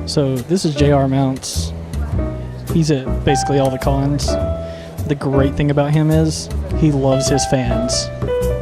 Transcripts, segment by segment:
So this is j.r.mounts. He's at basically all the cons. The great thing about him is he loves his fans.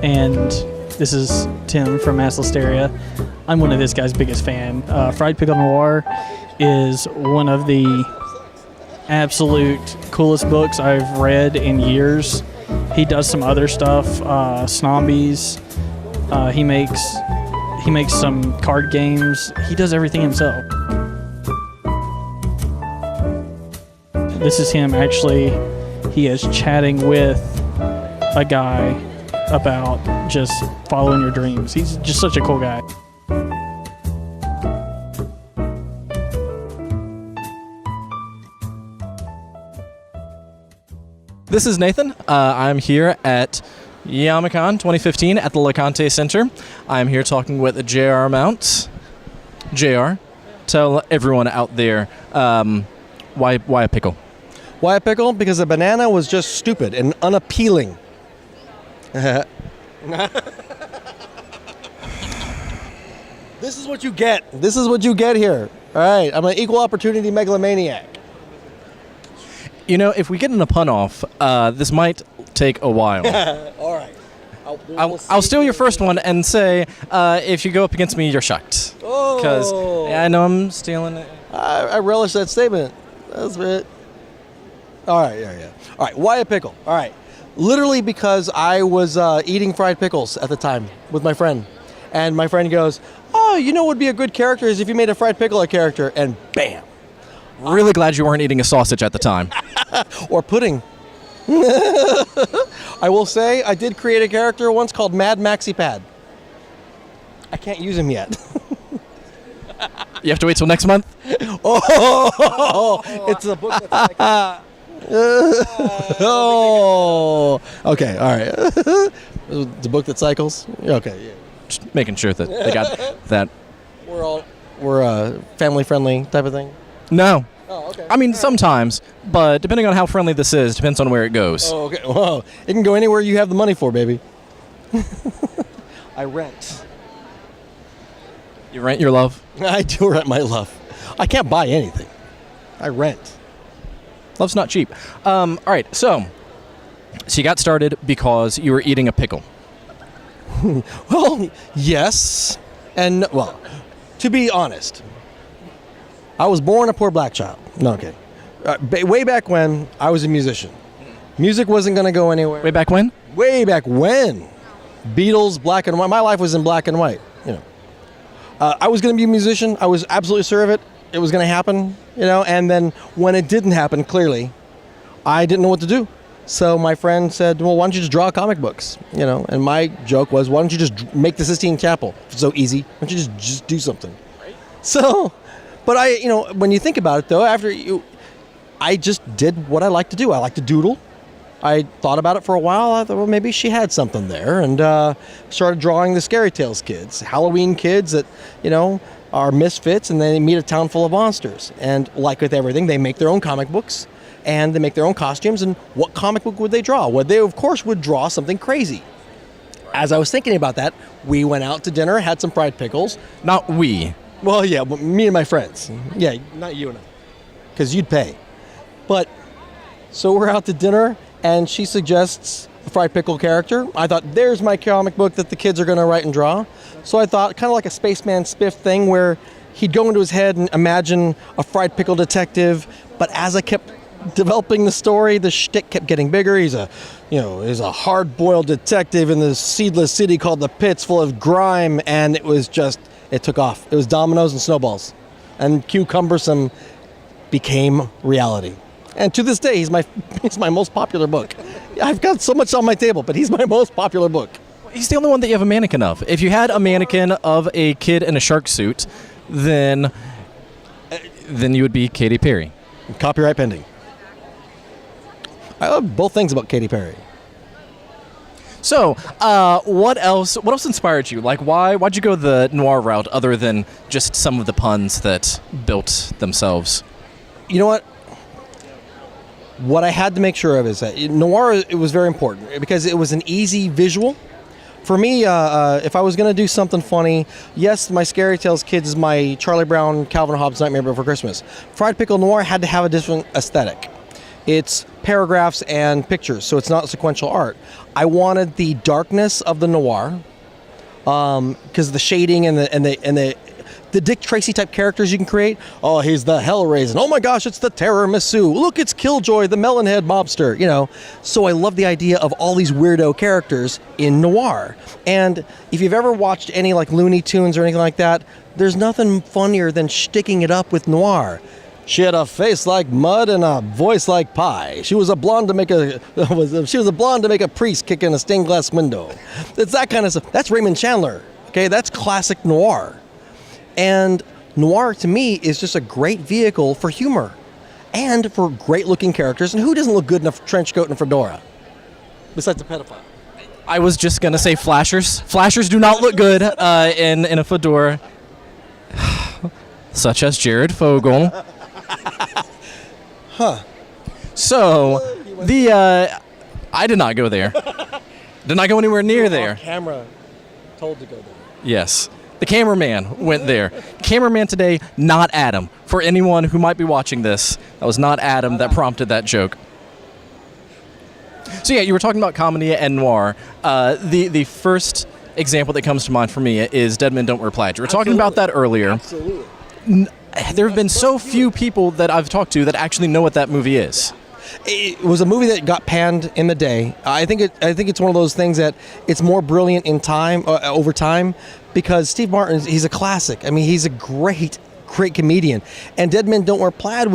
And this is Tim from Mass Listeria. I'm one of this guy's biggest fan. Fried Pickle Noir is one of the absolute coolest books I've read in years. He does some other stuff, Snombies. He makes some card games. He does everything himself. This is him actually. He is chatting with a guy about just following your dreams. He's just such a cool guy. This is Nathan. I'm here at Yamacon 2015 at the LeConte Center. I'm here talking with j.r.mounts. JR, tell everyone out there why a pickle? Why a pickle? Because a banana was just stupid and unappealing. This is what you get. This is what you get here. All right, I'm an equal opportunity megalomaniac. You know, if we get in a pun off, this might take a while. All right. I'll steal your first one and say, if you go up against me, you're shocked. Because I know I'm stealing it. I relish that statement. That's it. All right, yeah. All right, why a pickle? All right. Literally because I was eating fried pickles at the time with my friend. And my friend goes, oh, you know what would be a good character is if you made a fried pickle a character. And bam. Really glad you weren't eating a sausage at the time. Or pudding. I will say I did create a character once called Mad Maxi Pad. I can't use him yet. You have to wait till next month? It's a book that's like... Okay, all right. The book that cycles? Okay, yeah. Just making sure that they got that. We're family-friendly type of thing? No. Oh, okay. I mean, sometimes, but depending on how friendly this is, depends on where it goes. Oh, okay. Whoa. It can go anywhere you have the money for, baby. I rent. You rent your love? I do rent my love. I can't buy anything. I rent. Love's not cheap. All right, so you got started because you were eating a pickle. Well, yes. And, well, to be honest, I was born a poor black child. No, okay. Way back when, I was a musician. Music wasn't going to go anywhere. Way back when? Way back when. Beatles, black and white. My life was in black and white, you know. I was going to be a musician. I was absolutely sure of it. It was going to happen, you know. And then when it didn't happen, clearly, I didn't know what to do. So my friend said, well, why don't you just draw comic books, you know. And my joke was, why don't you just make the Sistine Chapel? It's so easy. Why don't you just do something? Right. So, but when you think about it, though, I just did what I like to do. I like to doodle. I thought about it for a while. I thought, well, maybe she had something there, and started drawing the Scairy Tales kids, Halloween kids that, you know, are misfits, and then they meet a town full of monsters. And like with everything, they make their own comic books, and they make their own costumes. And what comic book would they draw? Well, they, of course, would draw something crazy. As I was thinking about that, we went out to dinner, had some fried pickles. Not we. Well, yeah, me and my friends. Yeah, not you and I, because you'd pay. But, so we're out to dinner, and she suggests a fried pickle character. I thought, there's my comic book that the kids are going to write and draw. So I thought, kind of like a Spaceman Spiff thing, where he'd go into his head and imagine a fried pickle detective. But as I kept developing the story, the shtick kept getting bigger. He's a hard-boiled detective in this seedless city called the Pits, full of grime, and it took off. It was dominoes and snowballs, and Cumbersome became reality. And to this day, he's my most popular book. I've got so much on my table, but he's my most popular book. He's the only one that you have a mannequin of. If you had a mannequin of a kid in a shark suit, then you would be Katy Perry. Copyright pending. I love both things about Katy Perry. So, what else inspired you? Like, why'd you go the noir route other than just some of the puns that built themselves? You know what? What I had to make sure of is that noir, it was very important because it was an easy visual For me, if I was going to do something funny, yes, my Scairy Tales Kids is my Charlie Brown, Calvin Hobbes Nightmare Before Christmas. Fried Pickle Noir had to have a different aesthetic. It's paragraphs and pictures, so it's not sequential art. I wanted the darkness of the noir, because the shading and the Dick Tracy type characters you can create. Oh, he's the hell raising. Oh my gosh, it's the Tiramisu. Look, it's Killjoy, the melonhead mobster. So I love the idea of all these weirdo characters in noir. And if you've ever watched any like Looney Tunes or anything like that, there's nothing funnier than sticking it up with noir. She had a face like mud and a voice like pie. She was a blonde to make a priest kick in a stained glass window. It's that kind of stuff. That's Raymond Chandler. Okay, that's classic noir. And noir, to me, is just a great vehicle for humor and for great-looking characters. And who doesn't look good in a trench coat and a fedora? Besides a pedophile. I was just going to say flashers. Flashers do not look good in a fedora. Such as Jared Fogle. Huh. So, I did not go there. Did not go anywhere near there. Camera told to go there. Yes. The cameraman went there. Cameraman today, not Adam. For anyone who might be watching this, that was not Adam that prompted that joke. So yeah, you were talking about comedy and noir. The first example that comes to mind for me is Dead Men Don't Wear Plaid. You were talking about that earlier. Absolutely. There have been so few people that I've talked to that actually know what that movie is. It was a movie that got panned in the day. I think it's one of those things that it's more brilliant in time over time, because Steve Martin, he's a classic. I mean, he's a great comedian. And Dead Men Don't Wear Plaid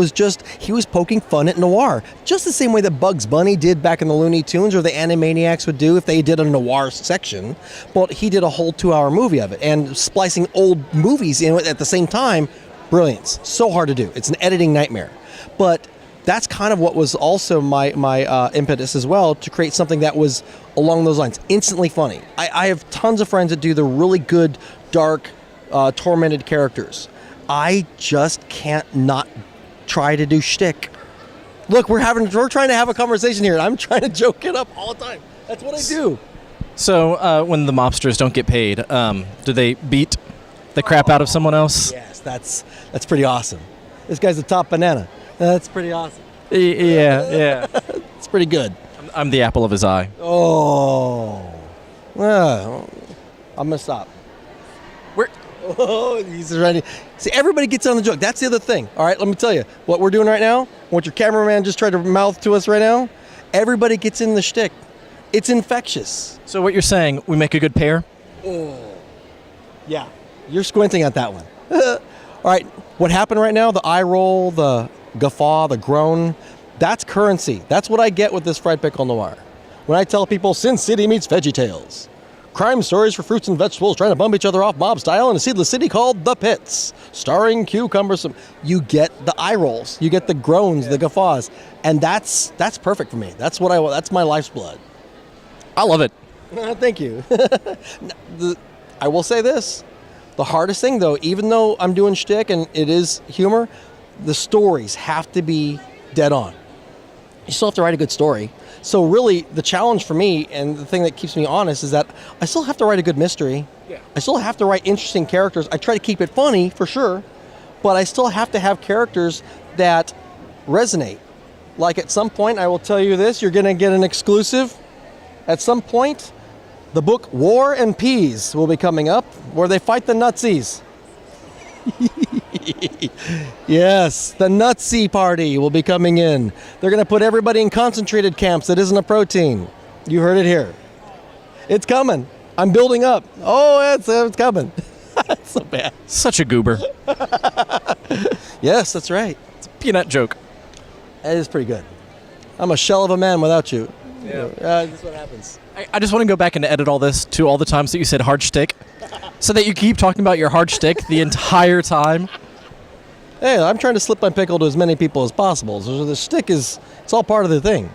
he was poking fun at noir, just the same way that Bugs Bunny did back in the Looney Tunes, or the Animaniacs would do if they did a noir section. But he did a whole 2-hour movie of it, and splicing old movies in it at the same time. Brilliance. So hard to do. It's an editing nightmare. But that's kind of what was also my impetus as well, to create something that was along those lines, instantly funny. I have tons of friends that do the really good, dark, tormented characters. I just can't not try to do shtick. Look, we're trying to have a conversation here, and I'm trying to joke it up all the time. That's what I do. So when the mobsters don't get paid, do they beat the crap out of someone else? Yes, that's pretty awesome. This guy's the top banana. That's pretty awesome. Yeah. It's pretty good. I'm the apple of his eye. Oh. Well, I'm going to stop. Oh, he's ready. See, everybody gets on the joke. That's the other thing. All right, let me tell you. What we're doing right now, what your cameraman just tried to mouth to us right now, everybody gets in the shtick. It's infectious. So what you're saying, we make a good pair? Oh. Yeah. You're squinting at that one. All right, what happened right now, the eye roll, the guffaw, the groan, that's currency. That's what I get with this Fried Pickle Noir. When I tell people Sin City meets Veggie Tales, crime stories for fruits and vegetables trying to bump each other off mob style in a seedless city called The Pits, starring Cucumbersome. You get the eye rolls, you get the groans, the guffaws, and that's perfect for me. That's what I want. That's my life's blood. I love it. Thank you. I will say this. The hardest thing, though, even though I'm doing shtick and it is humor, the stories have to be dead on. You still have to write a good story. So really, the challenge for me, and the thing that keeps me honest, is that I still have to write a good mystery. Yeah. I still have to write interesting characters. I try to keep it funny, for sure, but I still have to have characters that resonate. Like at some point, I will tell you this, you're going to get an exclusive. At some point, the book War and Peas will be coming up, where they fight the Nazis. Yes, the Nazi party will be coming in. They're going to put everybody in concentrated camps that isn't a protein. You heard it here. It's coming. I'm building up. Oh, it's coming. It's so bad. Such a goober. Yes, that's right. It's a peanut joke. That is pretty good. I'm a shell of a man without you. Yeah. That's what happens. I just want to go back and edit all this to all the times that you said hard shtick, so that you keep talking about your hard shtick the entire time. Hey, I'm trying to slip my pickle to as many people as possible. So the shtick it's all part of the thing.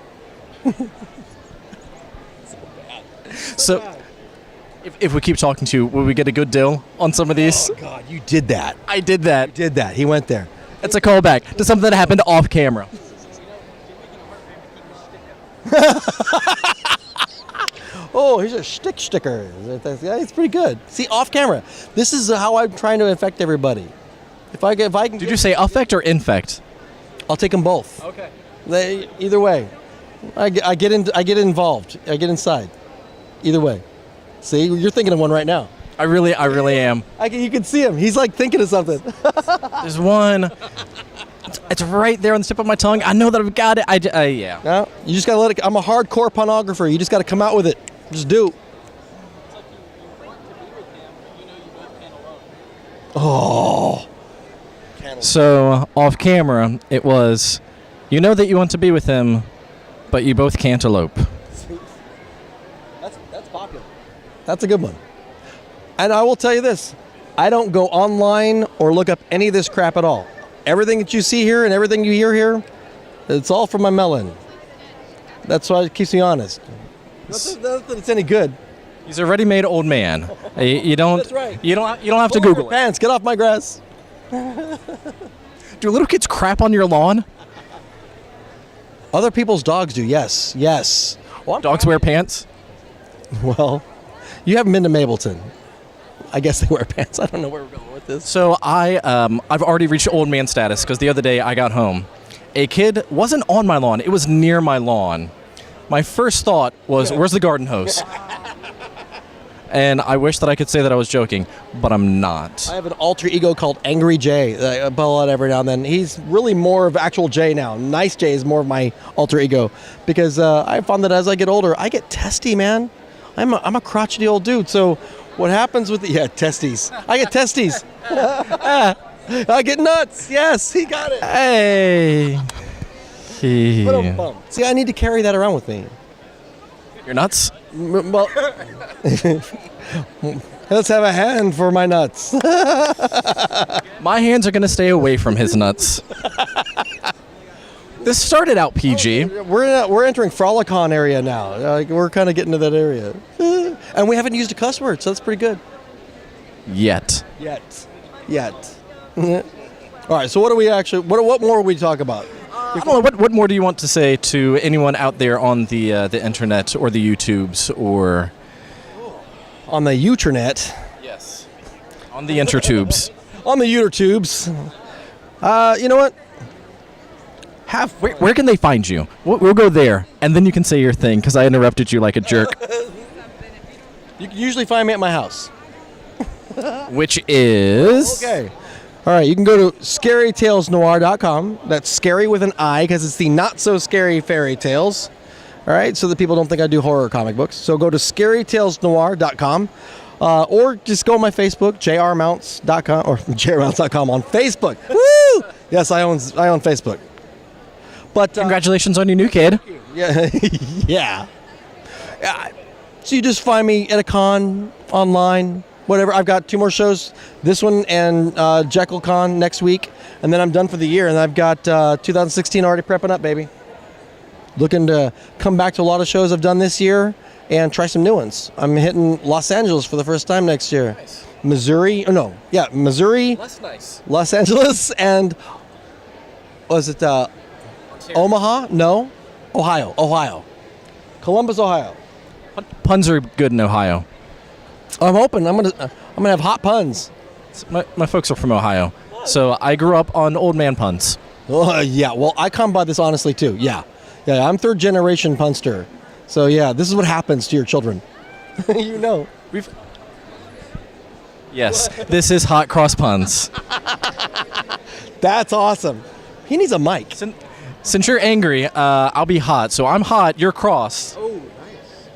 So, if we keep talking to you, will we get a good deal on some of these? Oh, God, you did that. I did that. You did that. He went there. It's a callback to something that happened off camera. Oh, he's a sticker. Yeah, it's pretty good. See, off camera. This is how I'm trying to infect everybody. If I can. Did you say affect or infect? I'll take them both. Okay. Either way, I get involved. I get inside. Either way. See, you're thinking of one right now. I really am. You can see him. He's like thinking of something. There's one. It's right there on the tip of my tongue. I know that I've got it. Yeah. No, you just gotta let it. I'm a hardcore pornographer. You just gotta come out with it. Just do. Oh. So off camera, it was, you know that you want to be with him, but you both can't elope. That's popular. That's a good one. And I will tell you this, I don't go online or look up any of this crap at all. Everything that you see here and everything you hear here, it's all from my melon. That's why it keeps me honest. Not that it's any good. He's a ready-made old man. You don't. That's right. You don't have to Google it. Pants, get off my grass. Do little kids crap on your lawn? Other people's dogs do. Yes. Well, Dogs wear pants? Well, you haven't been to Mableton. I guess they wear pants. I don't know where we're going with this. So I've already reached old man status because the other day I got home. A kid wasn't on my lawn. It was near my lawn. My first thought was, where's the garden hose? And I wish that I could say that I was joking, but I'm not. I have an alter ego called Angry Jay. I pull out every now and then. He's really more of actual Jay now. Nice Jay is more of my alter ego because I found that as I get older, I get testy, man. I'm a crotchety old dude. So what happens with testes? I get testes. I get nuts. Yes, he got it. Hey. See, I need to carry that around with me. You're nuts? Well, let's have a hand for my nuts. My hands are going to stay away from his nuts. This started out PG. We're entering Frolicon area now. We're kind of getting to that area. And we haven't used a cuss word, so that's pretty good. Yet. All right, so what more will we talk about? I don't know, what more do you want to say to anyone out there on the internet or the YouTubes or... On the Uternet. Yes. On the intertubes. On the Utertubes. You know what? Where can they find you? We'll go there, and then you can say your thing, because I interrupted you like a jerk. You can usually find me at my house. Which is... Okay. All right, you can go to scarytalesnoir.com. That's scary with an I because it's the not-so-scary fairy tales. All right, so that people don't think I do horror comic books. So go to scarytalesnoir.com or just go on my Facebook, j.r.mounts.com, or j.r.mounts.com on Facebook. Woo! Yes, I own Facebook. But congratulations on your new kid. Yeah. Yeah. So you just find me at a con, online, whatever. I've got 2 more shows, this one and JekyllCon next week, and then I'm done for the year, and I've got 2016 already prepping up, baby. Looking to come back to a lot of shows I've done this year and try some new ones. I'm hitting Los Angeles for the first time next year. Nice. Missouri, Less nice. Los Angeles, and was it Omaha? No, Ohio. Columbus, Ohio. Puns are good in Ohio. I'm hoping I'm gonna have hot puns. My folks are from Ohio, so I grew up on old man puns. Oh, yeah. Well, I come by this honestly too. Yeah. I'm 3rd generation punster. So yeah, this is what happens to your children. You know. Yes, this is hot cross puns. That's awesome. He needs a mic. Since you're angry, I'll be hot. So I'm hot. You're cross. Oh, nice.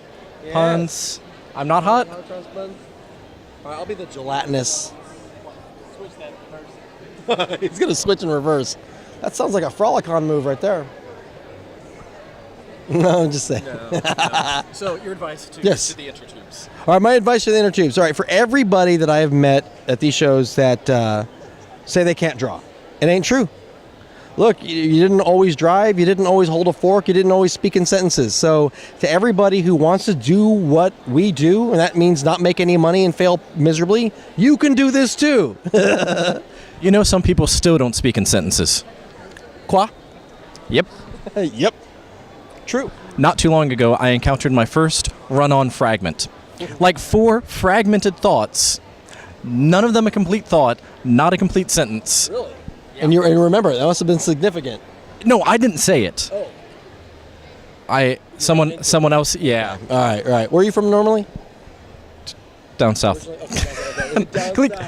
Yeah. Puns. I'm not hot. All right, I'll be the gelatinous. Switch that in reverse. He's gonna switch in reverse. That sounds like a Frolicon move right there. No, I'm just saying. No. So your advice to the intertubes. All right, my advice to the intertubes. All right, for everybody that I have met at these shows that say they can't draw, it ain't true. Look, you didn't always drive, you didn't always hold a fork, you didn't always speak in sentences. So to everybody who wants to do what we do, and that means not make any money and fail miserably, you can do this too. You know, some people still don't speak in sentences. Quoi? Yep. Yep. True. not too long ago, I encountered my first run-on fragment. Like 4 fragmented thoughts. None of them a complete thought, not a complete sentence. Really? And you remember, that must have been significant. No, I didn't say it. Oh. Someone else, yeah. All right. Where are you from normally? Down south.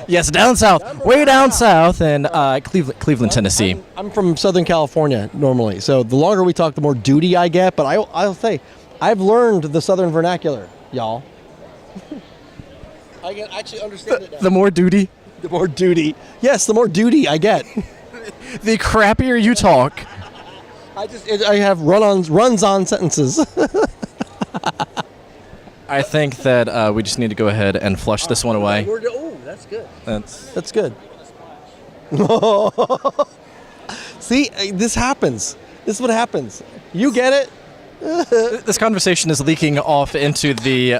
Yes, down south. Way down south in Cleveland, Tennessee. I'm from Southern California normally, so the longer we talk, the more duty I get. But I'll say, I've learned the Southern vernacular, y'all. I can actually understand it now. The more duty. The more duty. Yes, the more duty I get. The crappier you talk. I have runs on sentences. I think that we just need to go ahead and flush this one away. Oh, that's good. That's good. See, this happens. This is what happens. You get it? This conversation is leaking off into the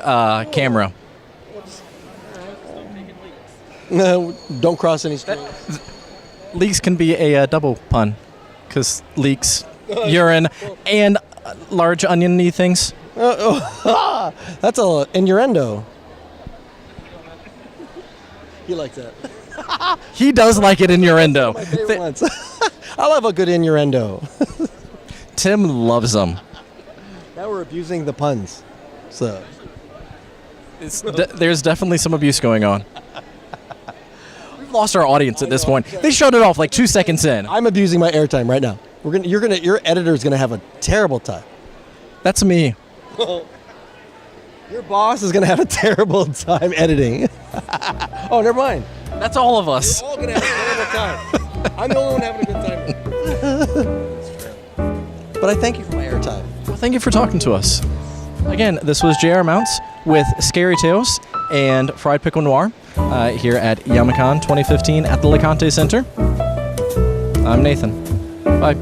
camera. No, don't cross any streams. Leaks can be a double pun, because leaks, urine, and large onion-y things. That's a innuendo. You like that? He does like it innuendo. My favorite ones. I love a good innuendo. Tim loves them. Now we're abusing the puns. So There's definitely some abuse going on. We've lost our audience at this point. They shut it off like 2 seconds in. I'm abusing my airtime right now. Your editor's gonna have a terrible time. That's me. Your boss is gonna have a terrible time editing. Oh, never mind. That's all of us. We're all gonna have a terrible time. I'm the only one having a good time. But I thank you for my airtime. Well, thank you for talking to us. Again, this was j.r.mounts with Scairy Tales and Fried Pickle Noir here at Yamacon 2015 at the LeConte Center. I'm Nathan. Bye.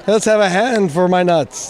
Let's have a hand for my nuts.